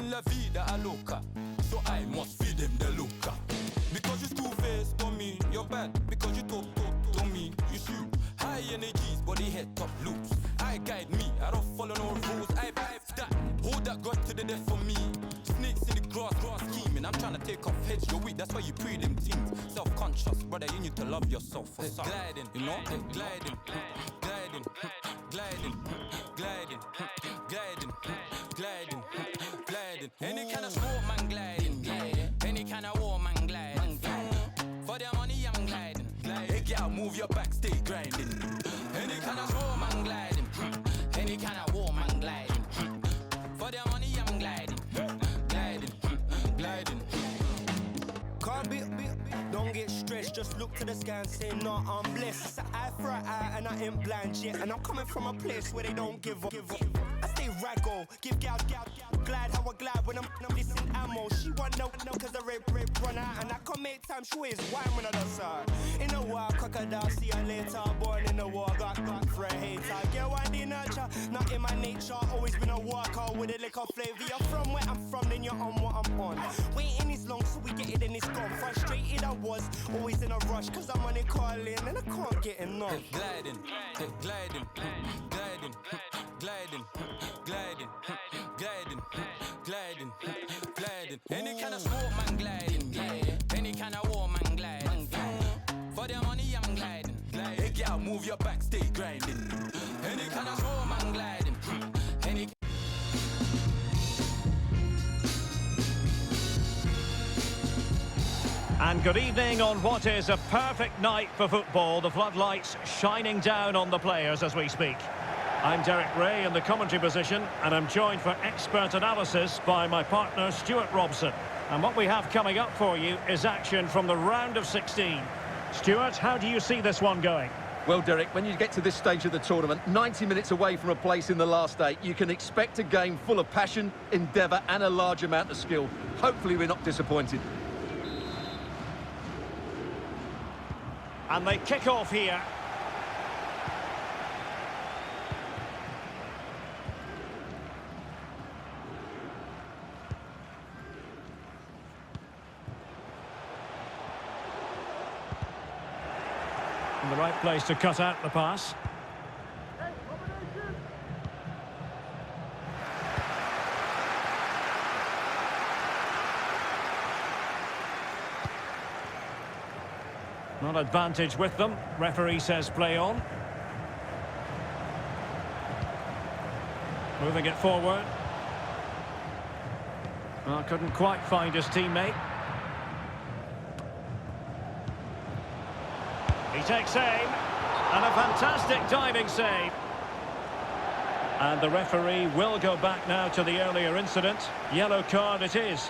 in la vida loca, so I must feed them the loca. Because you two-faced on me, you're bad. Because you talk to me, you shoot. High energies, body head top loops. I guide me, I don't follow no rules. I vibe that, hold that God to the death for me. Snakes in the grass scheming. I'm trying to take off heads, you're weak, that's why you pre them teams. Self-conscious, brother, you need to love yourself. For gliding, you know, gliding, gliding, gliding, gliding, gliding, gliding, gliding. Any kind of sport, man, gliding, gliding. Any kind of war, man, gliding, gliding. For their money, I'm gliding, gliding. Hey, girl, move your back, stay grinding. Any kind of sport, man, gliding. Any kind of war, man, gliding. For their money, I'm gliding, gliding, gliding. Can't be, don't get stressed, just look to the sky and say, no, I'm blessed. It's an eye for an eye and I ain't blind yet. And I'm coming from a place where they don't give up. I stay raggo, give gal, glide how I glide when I'm missing ammo. She want no, cause the rape run out. And I can make time, she is wine when I does her. In a war, crocodile, see her later. Born in the war, got for a hater. Get one in nurture, not in my nature. Always been a worker with a liquor flavor. You're from where I'm from, then you're on what I'm on. Waiting is long, so we get it and it's gone. Frustrated I was, always in a rush, cause I'm on it calling and I can't get enough. Gliding, gliding, gliding, gliding, gliding, gliding, gliding, gliding. Any kind of sport, man, gliding, gliding. Any kind of war, man, gliding, gliding. For their money, I'm gliding, gliding. Hey, girl, move your back, stay grinding. Any kind of sport, man, gliding. Any. And good evening on what is a perfect night for football. The floodlights shining down on the players as we speak. I'm Derek Ray in the commentary position, and I'm joined for expert analysis by my partner Stuart Robson. And what we have coming up for you is action from the round of 16. Stuart, how do you see this one going? Well, Derek, when you get to this stage of the tournament, 90 minutes away from a place in the last 8, you can expect a game full of passion, endeavour and a large amount of skill. Hopefully we're not disappointed. And they kick off here. In the right place to cut out the pass. Not advantage with them. Referee says play on. Moving it forward. Well, couldn't quite find his teammate. He takes aim. And a fantastic diving save. And the referee will go back now to the earlier incident. Yellow card it is.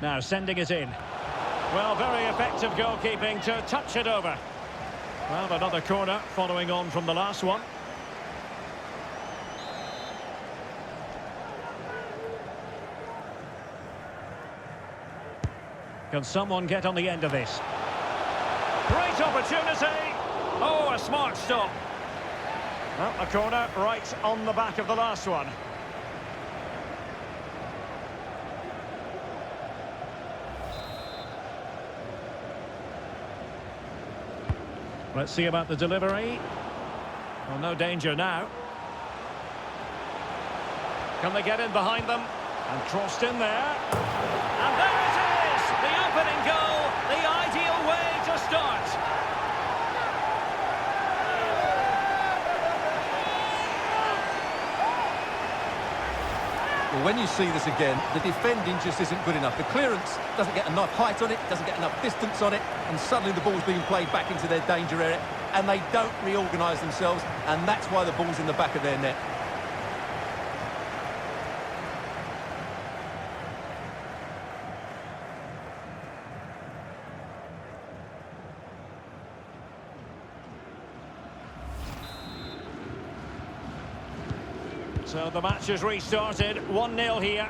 Now sending it in. Well, very effective goalkeeping to touch it over. Well, another corner following on from the last one. Can someone get on the end of this? Great opportunity! Oh, a smart stop. Well, a corner right on the back of the last one. Let's see about the delivery. Well, no danger now. Can they get in behind them? And crossed in there. And there it is! The opening goal, the ideal way to start. Well, when you see this again, the defending just isn't good enough. The clearance doesn't get enough height on it, doesn't get enough distance on it, and suddenly the ball's being played back into their danger area, and they don't reorganise themselves, and that's why the ball's in the back of their net. So the match has restarted, 1-0 here.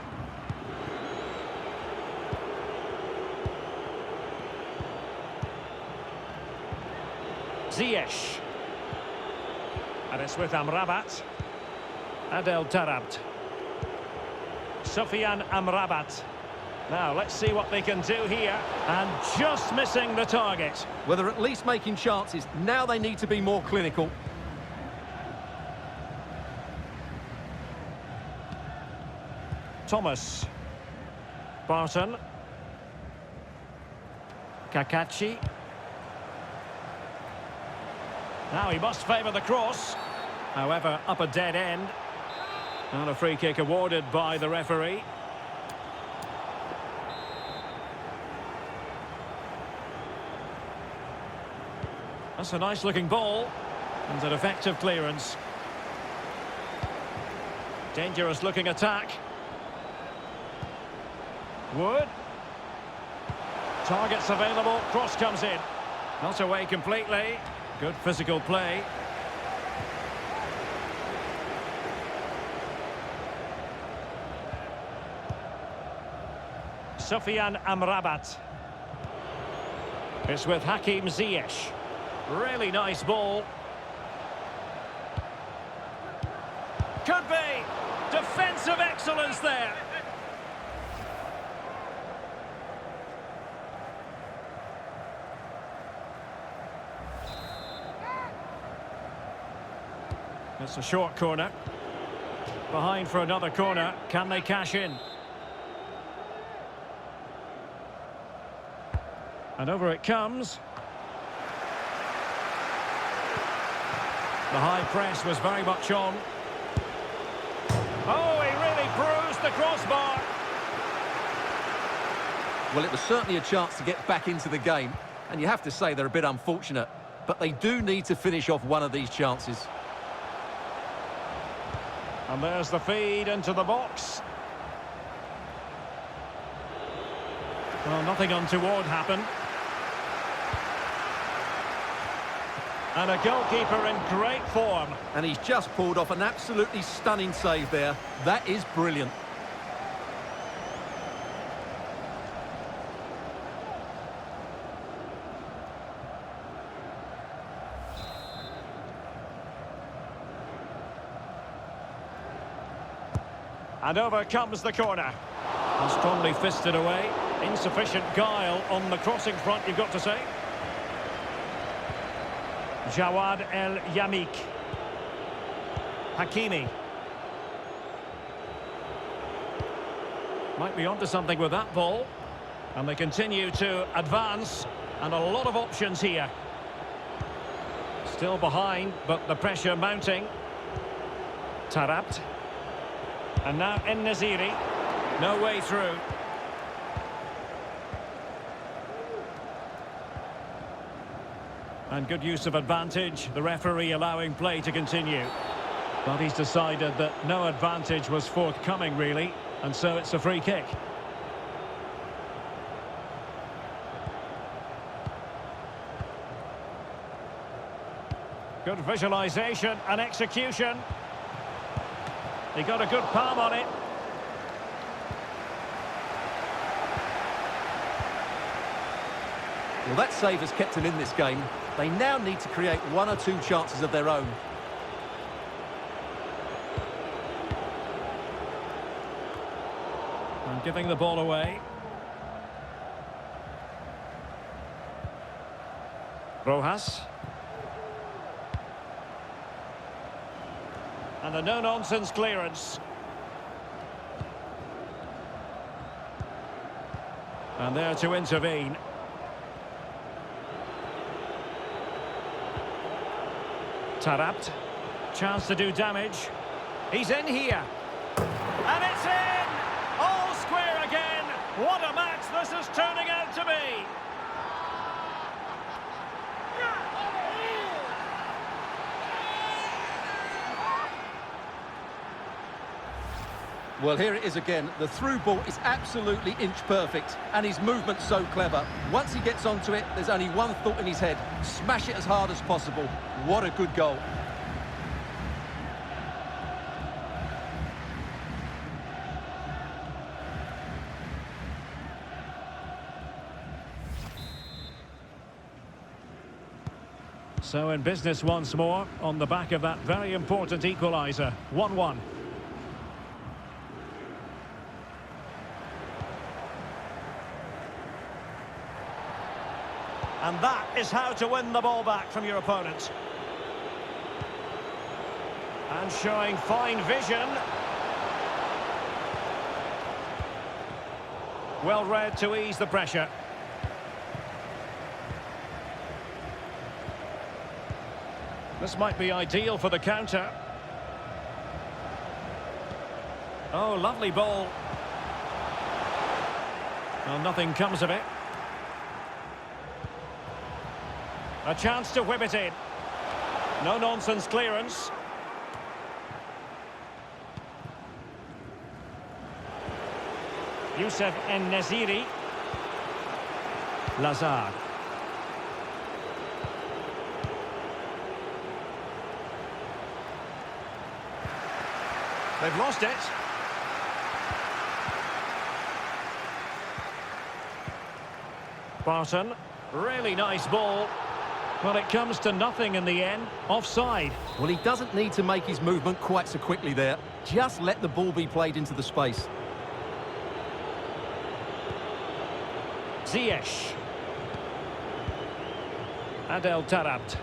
Ziyech. And it's with Amrabat. Adel Tarabt. Sofiane Amrabat. Now, let's see what they can do here. And just missing the target. Well, they're at least making chances. Now they need to be more clinical. Thomas. Barton. Kakachi. Now he must favour the cross. However, up a dead end. And a free kick awarded by the referee. That's a nice looking ball. And an effective clearance. Dangerous looking attack. Wood. Targets available. Cross comes in. Not away completely. Good physical play. Sofiane Amrabat. It's with Hakim Ziyech. Really nice ball. Could be. Defensive excellence there. It's a short corner. Behind for another corner. Can they cash in? And over it comes. The high press was very much on. Oh, he really bruised the crossbar. Well, it was certainly a chance to get back into the game. And you have to say they're a bit unfortunate. But they do need to finish off one of these chances. And there's the feed into the box. Well, nothing untoward happened. And a goalkeeper in great form. And he's just pulled off an absolutely stunning save there. That is brilliant. And over comes the corner. And strongly fisted away. Insufficient guile on the crossing front, you've got to say. Jawad El Yamik. Hakimi. Might be onto something with that ball. And they continue to advance. And a lot of options here. Still behind, but the pressure mounting. Tarabt. And now En-Nesyri. No way through. And good use of advantage. The referee allowing play to continue. But he's decided that no advantage was forthcoming, really. And so it's a free kick. Good visualisation and execution. He got a good palm on it. Well, that save has kept him in this game. They now need to create one or two chances of their own. And giving the ball away. Rojas. And a no-nonsense clearance. And there to intervene. Tarabt. Chance to do damage. He's in here. And it's in! All square again. What a match this is turning out to be. Well, here it is again. The through ball is absolutely inch perfect, and his movement's so clever. Once he gets onto it, there's only one thought in his head. Smash it as hard as possible. What a good goal. So in business once more, on the back of that very important equaliser. 1-1. And that is how to win the ball back from your opponent. And showing fine vision. Well read to ease the pressure. This might be ideal for the counter. Oh, lovely ball. Well, nothing comes of it. A chance to whip it in. No-nonsense clearance. Youssef En-Nesyri. Lazard. They've lost it. Barton. Really nice ball. Well, it comes to nothing in the end. Offside. Well, he doesn't need to make his movement quite so quickly there. Just let the ball be played into the space. Ziyech. Adel Taarabt.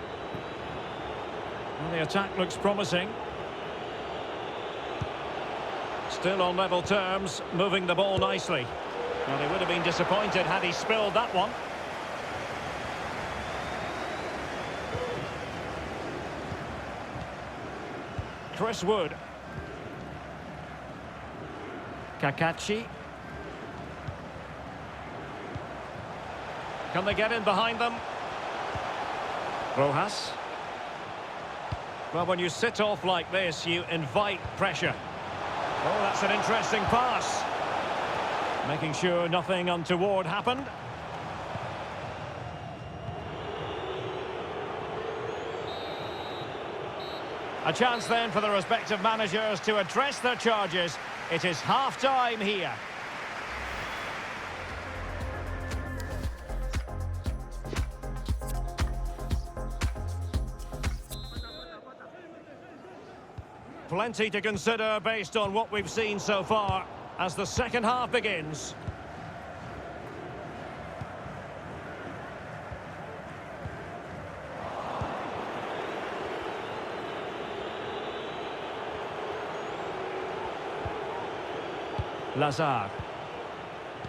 Well, the attack looks promising. Still on level terms, moving the ball nicely. Well, he would have been disappointed had he spilled that one. Chris Wood. Kakachi. Can they get in behind them? Rojas. Well, when you sit off like this, you invite pressure. Oh, that's an interesting pass. Making sure nothing untoward happened. A chance then for the respective managers to address their charges. It is half-time here. Plenty to consider based on what we've seen so far as the second half begins. Lazard.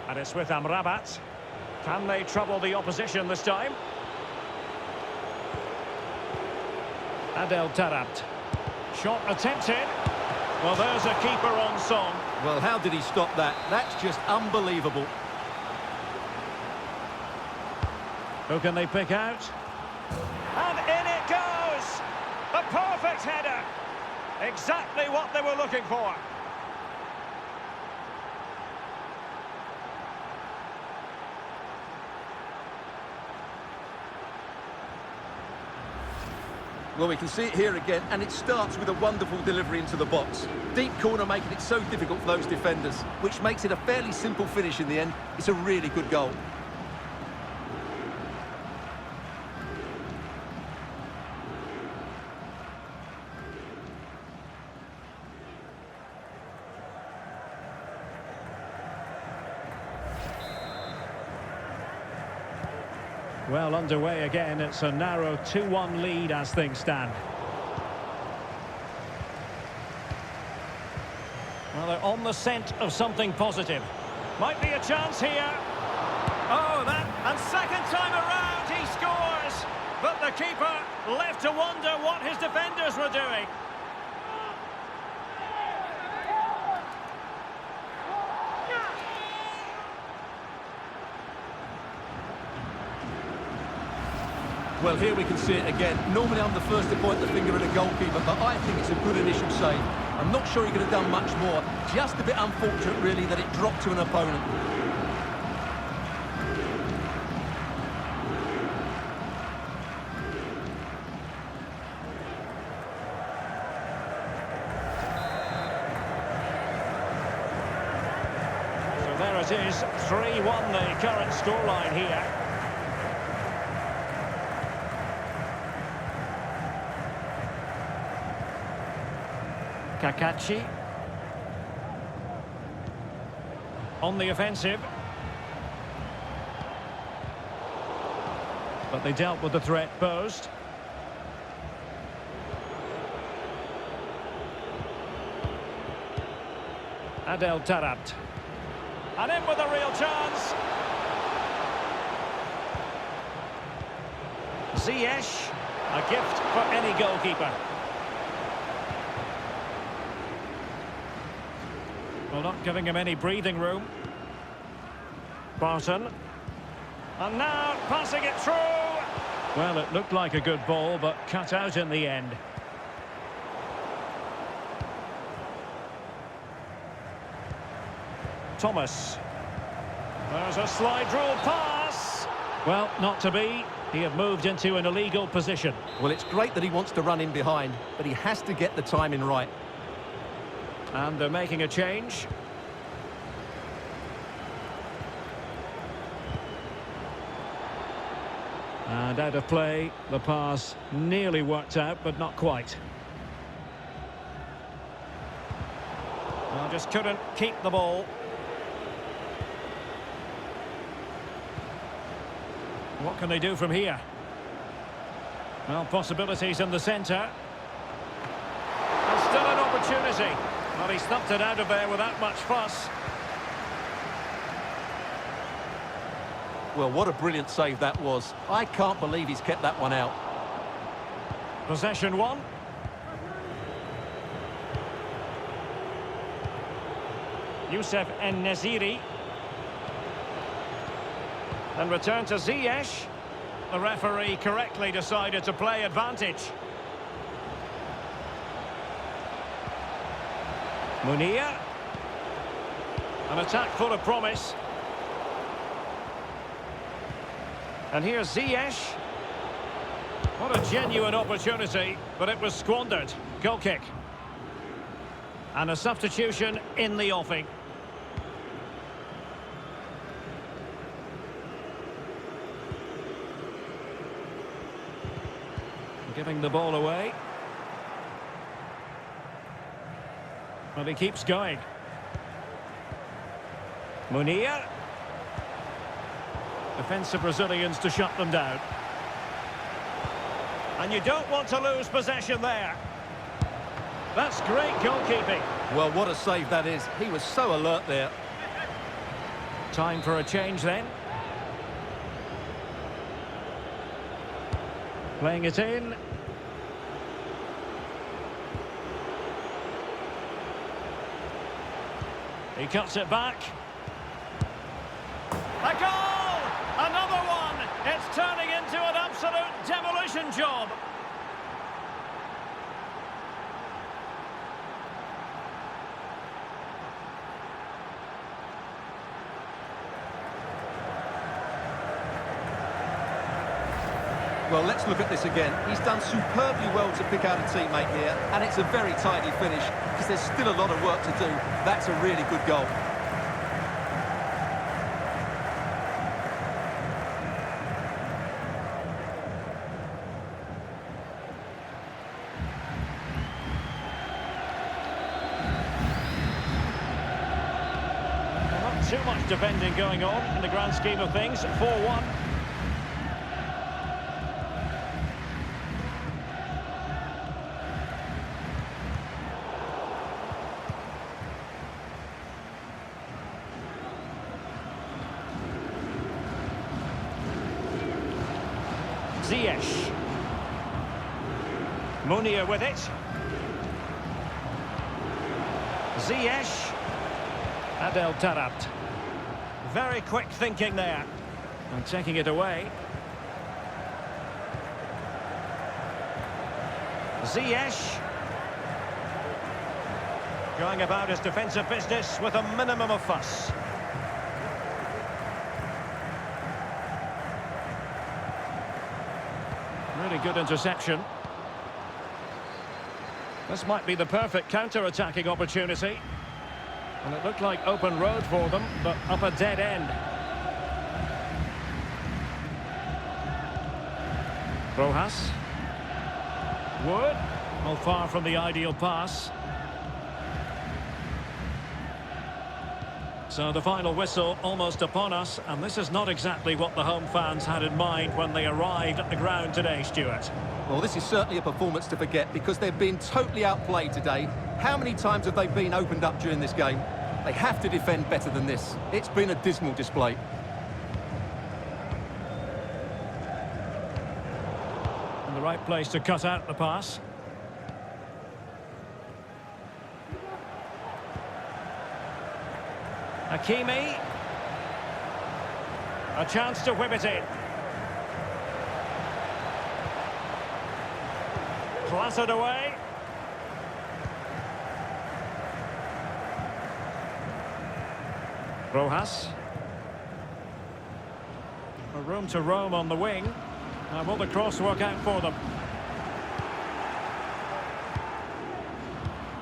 And it's with Amrabat. Can they trouble the opposition this time? Adel Taarabt. Shot attempted. Well, there's a keeper on song. Well, how did he stop that? That's just unbelievable. Who can they pick out? And in it goes! The perfect header! Exactly what they were looking for. Well, we can see it here again, and it starts with a wonderful delivery into the box. Deep corner making it so difficult for those defenders, which makes it a fairly simple finish in the end. It's a really good goal. Well, underway again. It's a narrow 2-1 lead as things stand. Well, they're on the scent of something positive. Might be a chance here. Oh, and second time around he scores. But the keeper left to wonder what his defenders were doing. Well, here we can see it again. Normally I'm the first to point the finger at a goalkeeper, but I think it's a good initial save. I'm not sure he could have done much more. Just a bit unfortunate, really, that it dropped to an opponent. So there it is, 3-1 the current scoreline here. Kakachi. On the offensive. But they dealt with the threat posed. Adel Taarabt. And in with a real chance. Ziyech, a gift for any goalkeeper. Well, not giving him any breathing room. Barton. And now passing it through. Well, it looked like a good ball, but cut out in the end. Thomas. There's a slide rule pass. Well, not to be. He had moved into an illegal position. Well, it's great that he wants to run in behind, but he has to get the timing right. And they're making a change. And out of play, the pass nearly worked out, but not quite. Well, just couldn't keep the ball. What can they do from here? Well, possibilities in the centre. And still an opportunity. Well, he stumped it out of there without much fuss. Well, what a brilliant save that was. I can't believe he's kept that one out. Possession one. Youssef En-Nesyri. And return to Ziyech. The referee correctly decided to play advantage. Munir. An attack full of promise. And here's Ziyech. What a genuine opportunity, but it was squandered. Goal kick. And a substitution in the offing. Giving the ball away. But he keeps going. Munir. Defensive Brazilians to shut them down. And you don't want to lose possession there. That's great goalkeeping. Well, what a save that is. He was so alert there. Time for a change then. Playing it in. He cuts it back. A goal! Another one! It's turning into an absolute demolition job. Well, let's look at this again. He's done superbly well to pick out a teammate here, and it's a very tidy finish because there's still a lot of work to do. That's a really good goal. Not too much defending going on in the grand scheme of things. 4-1. Ziyech. Munir with it. Ziyech. Adel Taarabt. Very quick thinking there. And taking it away. Ziyech. Going about his defensive business with a minimum of fuss. Really good interception. This might be the perfect counter-attacking opportunity. And it looked like open road for them, but up a dead end. Rojas. Wood. Well, far from the ideal pass. So the final whistle almost upon us, and this is not exactly what the home fans had in mind when they arrived at the ground today, Stuart. Well, this is certainly a performance to forget because they've been totally outplayed today. How many times have they been opened up during this game? They have to defend better than this. It's been a dismal display. In the right place to cut out the pass. Hakimi. A chance to whip it in. Clattered away. Rojas. A room to roam on the wing. Will the cross work out for them?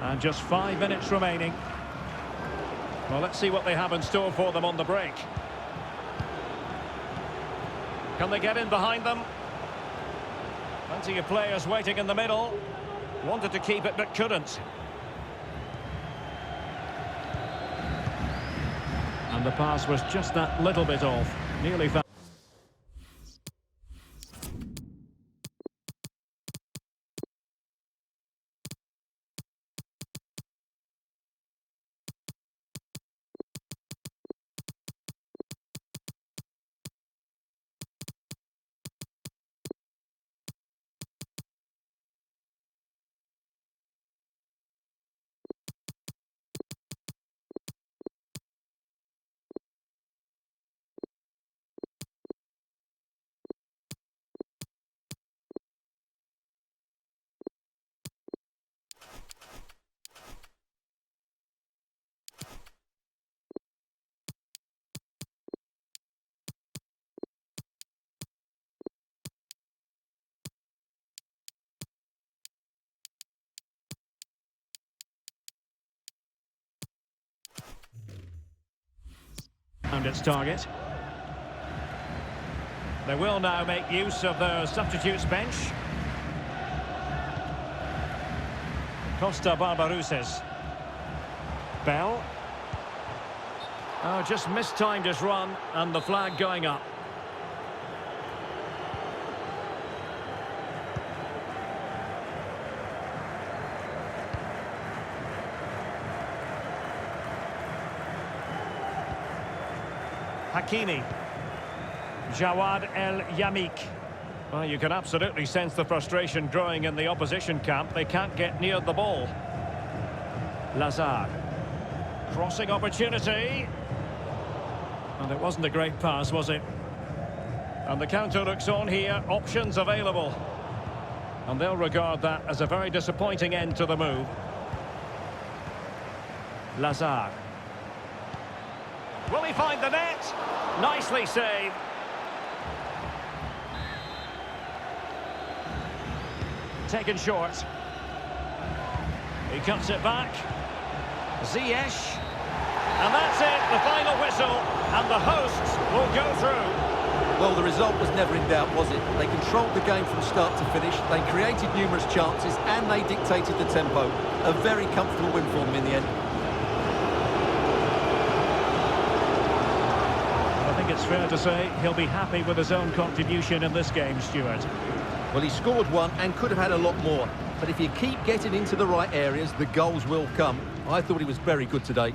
And just 5 minutes remaining. Well, let's see what they have in store for them on the break. Can they get in behind them? Plenty of players waiting in the middle. Wanted to keep it, but couldn't. And the pass was just that little bit off. Nearly found. And its target. They will now make use of their substitutes bench. Costa Barbarouses. Bell. Oh, just mistimed his run, and the flag going up. Hakimi. Jawad El Yamik. Well, you can absolutely sense the frustration growing in the opposition camp. They can't get near the ball. Lazar. Crossing opportunity. And it wasn't a great pass, was it? And the counter looks on here. Options available. And they'll regard that as a very disappointing end to the move. Lazar. Will he find the net? Nicely saved. Taken short. He cuts it back. Ziyech. And that's it, the final whistle. And the hosts will go through. Well, the result was never in doubt, was it? They controlled the game from start to finish. They created numerous chances and they dictated the tempo. A very comfortable win for them in the end. It's fair to say he'll be happy with his own contribution in this game, Stuart. Well, he scored one and could have had a lot more. But if you keep getting into the right areas, the goals will come. I thought he was very good today.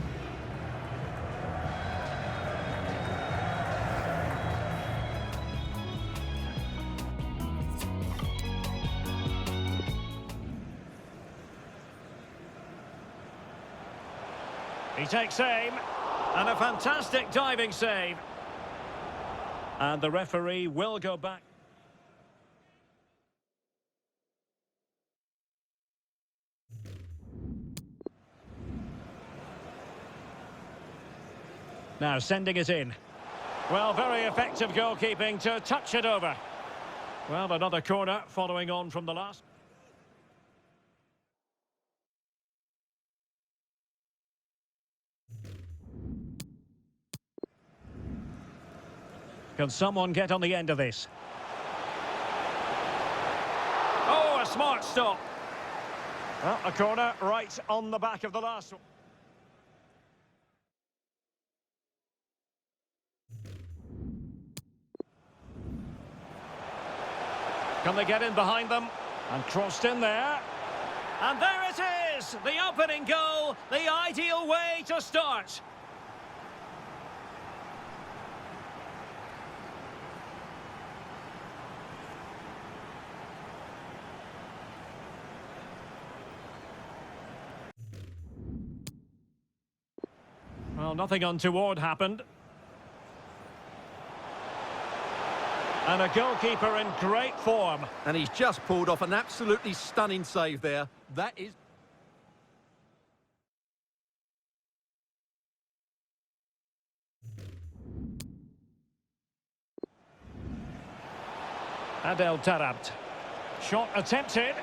He takes aim, and a fantastic diving save. And the referee will go back. Now sending it in. Well, very effective goalkeeping to touch it over. Well, another corner following on from the last. Can someone get on the end of this? Oh, a smart stop. Well, a corner right on the back of the last one. Can they get in behind them? And crossed in there. And there it is! The opening goal, the ideal way to start. Well, nothing untoward happened. And a goalkeeper in great form. And he's just pulled off an absolutely stunning save there. That is... Adel Tarabt. Shot attempted.